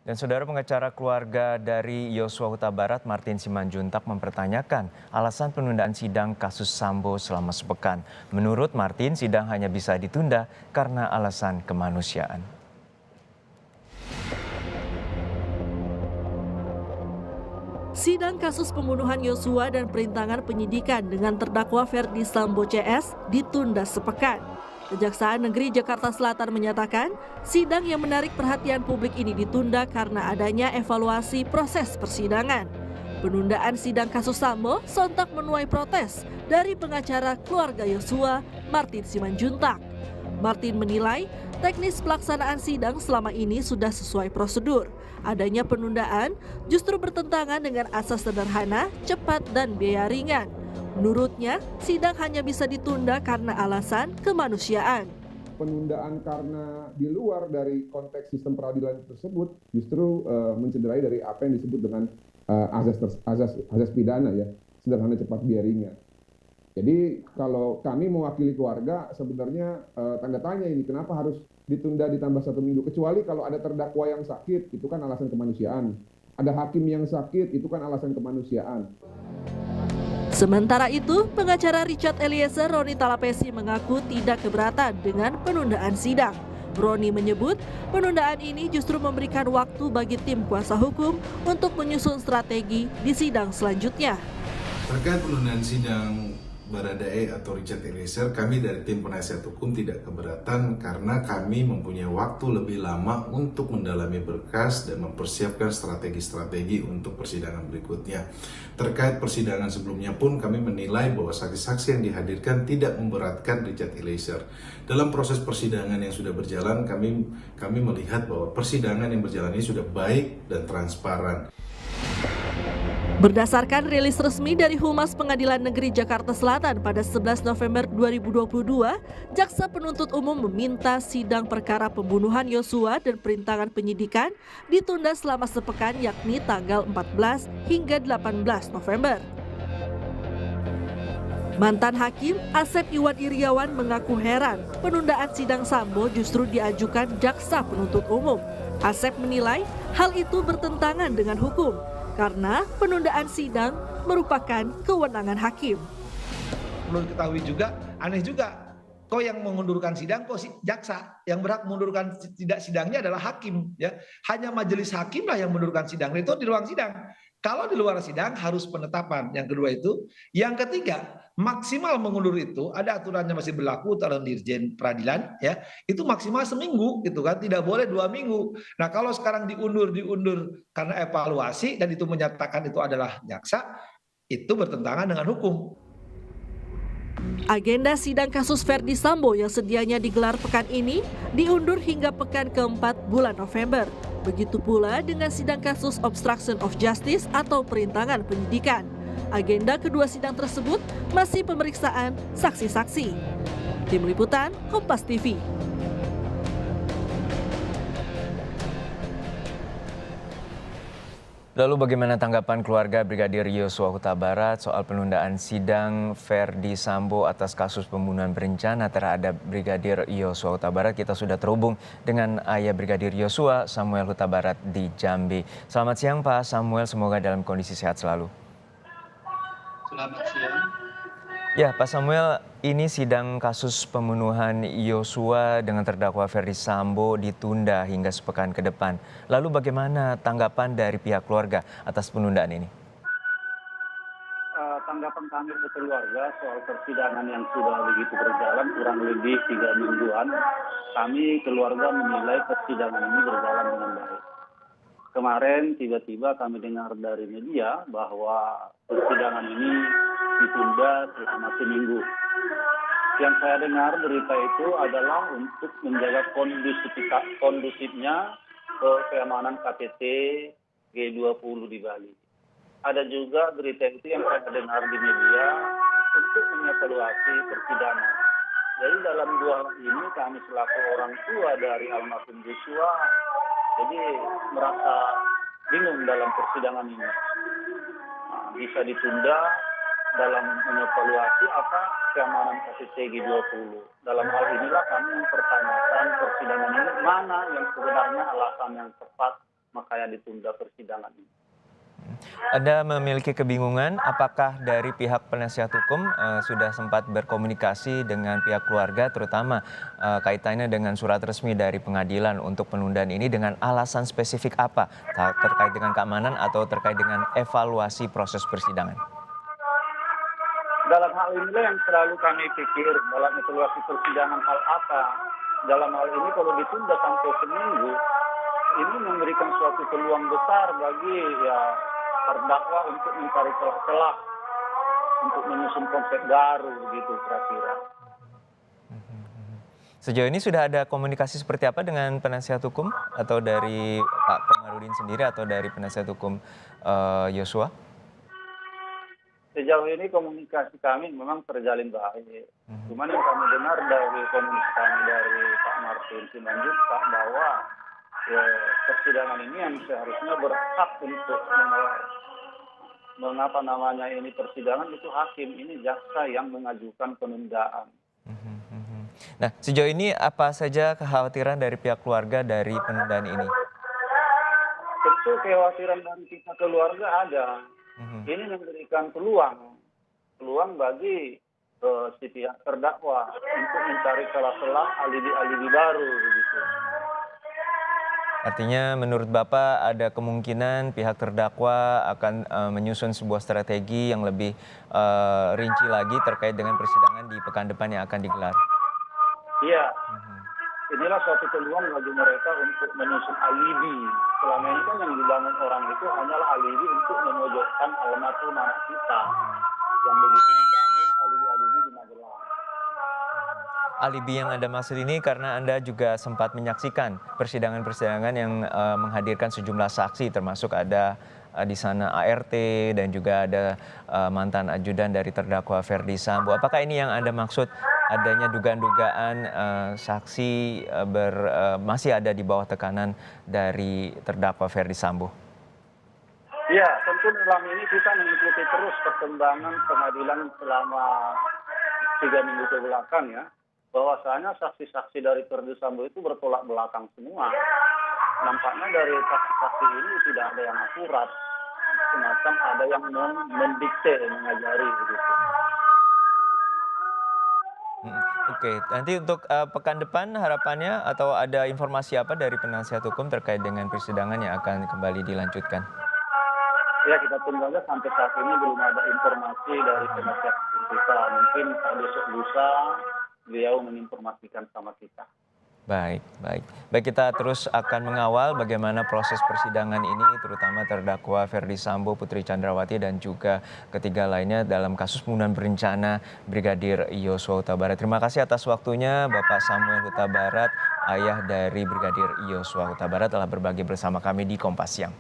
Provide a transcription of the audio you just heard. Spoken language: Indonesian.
Dan saudara pengacara keluarga dari Yosua Huta Barat, Martin Simanjuntak mempertanyakan alasan penundaan sidang kasus Sambo selama sepekan. Menurut Martin, sidang hanya bisa ditunda karena alasan kemanusiaan. Sidang kasus pembunuhan Yosua dan perintangan penyidikan dengan terdakwa Ferdi Sambo CS ditunda sepekan. Kejaksaan Negeri Jakarta Selatan menyatakan sidang yang menarik perhatian publik ini ditunda karena adanya evaluasi proses persidangan. Penundaan sidang kasus Sambo sontak menuai protes dari pengacara keluarga Yosua, Martin Simanjuntak. Martin menilai teknis pelaksanaan sidang selama ini sudah sesuai prosedur. Adanya penundaan justru bertentangan dengan asas sederhana, cepat, dan biaya ringan. Menurutnya, sidang hanya bisa ditunda karena alasan kemanusiaan. Penundaan karena di luar dari konteks sistem peradilan tersebut justru mencederai dari apa yang disebut dengan azas pidana ya, sederhana, cepat, biaya ringan. Jadi kalau kami mewakili keluarga sebenarnya tanda tanya ini kenapa harus ditunda ditambah 1 minggu, kecuali kalau ada terdakwa yang sakit, itu kan alasan kemanusiaan. Ada hakim yang sakit, itu kan alasan kemanusiaan. Sementara itu, pengacara Richard Eliezer Roni Talapesi mengaku tidak keberatan dengan penundaan sidang. Roni menyebut penundaan ini justru memberikan waktu bagi tim kuasa hukum untuk menyusun strategi di sidang selanjutnya. Terkait penundaan sidang Baradae atau Richard Eliezer, kami dari tim penasihat hukum tidak keberatan karena kami mempunyai waktu lebih lama untuk mendalami berkas dan mempersiapkan strategi-strategi untuk persidangan berikutnya. Terkait persidangan sebelumnya pun kami menilai bahwa saksi-saksi yang dihadirkan tidak memberatkan Richard Eliezer. Dalam proses persidangan yang sudah berjalan, kami melihat bahwa persidangan yang berjalan ini sudah baik dan transparan. Berdasarkan rilis resmi dari Humas Pengadilan Negeri Jakarta Selatan pada 11 November 2022, Jaksa Penuntut Umum meminta sidang perkara pembunuhan Yosua dan perintangan penyidikan ditunda selama sepekan, yakni tanggal 14 hingga 18 November. Mantan Hakim Asep Iwan Iriawan mengaku heran penundaan sidang Sambo justru diajukan Jaksa Penuntut Umum. Asep menilai hal itu bertentangan dengan hukum, karena penundaan sidang merupakan kewenangan hakim. Perlu diketahui juga, aneh juga, kok yang mengundurkan sidang kok jaksa, yang berhak mengundurkan sidangnya adalah hakim, ya. Hanya majelis hakim lah yang mengundurkan sidang, itu di ruang sidang. Kalau di luar sidang harus penetapan. Yang kedua itu, yang ketiga maksimal mengundur itu ada aturannya masih berlaku dalam Dirjen Peradilan, ya, itu maksimal seminggu gitu kan, tidak boleh 2 minggu. Nah kalau sekarang diundur karena evaluasi dan itu menyatakan itu adalah jaksa, itu bertentangan dengan hukum. Agenda sidang kasus Ferdi Sambo yang sedianya digelar pekan ini diundur hingga pekan keempat bulan November. Begitu pula dengan sidang kasus obstruction of justice atau perintangan penyidikan. Agenda kedua sidang tersebut masih pemeriksaan saksi-saksi. Tim Liputan, Kompas TV. Lalu bagaimana tanggapan keluarga Brigadir Yosua Huta Barat soal penundaan sidang Ferdi Sambo atas kasus pembunuhan berencana terhadap Brigadir Yosua Huta Barat? Kita sudah terhubung dengan ayah Brigadir Yosua, Samuel Huta Barat di Jambi. Selamat siang Pak Samuel, semoga dalam kondisi sehat selalu. Selamat siang. Ya Pak Samuel, ini sidang kasus pembunuhan Yosua dengan terdakwa Ferdi Sambo ditunda hingga sepekan ke depan. Lalu bagaimana tanggapan dari pihak keluarga atas penundaan ini? Tanggapan kami ke keluarga soal persidangan yang sudah begitu berjalan kurang lebih 3 mingguan, kami keluarga menilai persidangan ini berjalan dengan baik. Kemarin tiba-tiba kami dengar dari media bahwa persidangan ini ditunda selama seminggu. Yang saya dengar berita itu adalah untuk menjaga kondusifnya keamanan KTT G20 di Bali. Ada juga berita itu yang saya dengar di media untuk mengevaluasi persidangan. Jadi dalam 2 hal ini kami selaku orang tua dari almarhum Yosua jadi merasa bingung dalam persidangan ini. Bisa ditunda dalam mengevaluasi apa keamanan KTT G20. Dalam hal inilah kami mempertanyakan persidangan ini mana yang sebenarnya alasan yang tepat makanya ditunda persidangan ini. Anda memiliki kebingungan apakah dari pihak penasihat hukum sudah sempat berkomunikasi dengan pihak keluarga terutama kaitannya dengan surat resmi dari pengadilan untuk penundaan ini dengan alasan spesifik apa terkait dengan keamanan atau terkait dengan evaluasi proses persidangan? Dalam hal inilah yang selalu kami pikir dalam evaluasi persidangan hal apa. Dalam hal ini kalau ditunda sampai seminggu, ini memberikan suatu peluang besar bagi terdakwa untuk mencari celah-celah untuk menyusun konsep baru begitu kira-kira. Sejauh ini sudah ada komunikasi seperti apa dengan penasihat hukum atau dari Pak Komarudin sendiri atau dari penasihat hukum Yosua? Sejauh ini komunikasi kami memang terjalin baik. Cuman yang kami dengar dari komunikasi kami dari Pak Martin Simanjuntak bahwa persidangan ini yang seharusnya berhak untuk ini persidangan itu hakim, ini jaksa yang mengajukan penundaan. Nah, sejauh ini apa saja kekhawatiran dari pihak keluarga dari penundaan ini? Tentu kekhawatiran dari kita keluarga ada. Ini memberikan peluang bagi si pihak terdakwa untuk mencari celah-celah alibi-alibi baru begitu. Artinya menurut Bapak ada kemungkinan pihak terdakwa akan menyusun sebuah strategi yang lebih rinci lagi terkait dengan persidangan di pekan depan yang akan digelar. Iya, inilah suatu peluang bagi mereka untuk menyusun alibi. Selama ini kan yang dibangun orang itu hanyalah alibi untuk memojokkan almarhum anak kita. Yang begitu dibangun alibi-alibi di Magelang. Alibi yang Anda maksud ini karena Anda juga sempat menyaksikan persidangan-persidangan yang menghadirkan sejumlah saksi termasuk ada di sana ART dan juga ada mantan ajudan dari terdakwa Ferdi Sambo. Apakah ini yang Anda maksud adanya dugaan-dugaan saksi masih ada di bawah tekanan dari terdakwa Ferdi Sambo? Ya, tentu dalam ini kita mengikuti terus perkembangan pengadilan selama 3 minggu ke belakang ya. Bahwasanya saksi-saksi dari Ferdi Sambo itu bertolak belakang semua. Nampaknya dari saksi-saksi ini tidak ada yang akurat. Semacam ada yang mendikte, mengajari begitu. Oke, nanti untuk pekan depan harapannya atau ada informasi apa dari penasihat hukum terkait dengan persidangan yang akan kembali dilanjutkan? Ya, kita tunggu aja sampai saat ini belum ada informasi dari penasihat hukum kita. Mungkin besok lusa beliau menginformasikan sama kita. Baik. Kita terus akan mengawal bagaimana proses persidangan ini, terutama terdakwa Ferdi Sambo, Putri Chandrawati, dan juga ketiga lainnya dalam kasus pembunuhan berencana Brigadir Yosua Huta Barat. Terima kasih atas waktunya Bapak Samuel Huta Barat, ayah dari Brigadir Yosua Huta Barat, telah berbagi bersama kami di Kompas Siang.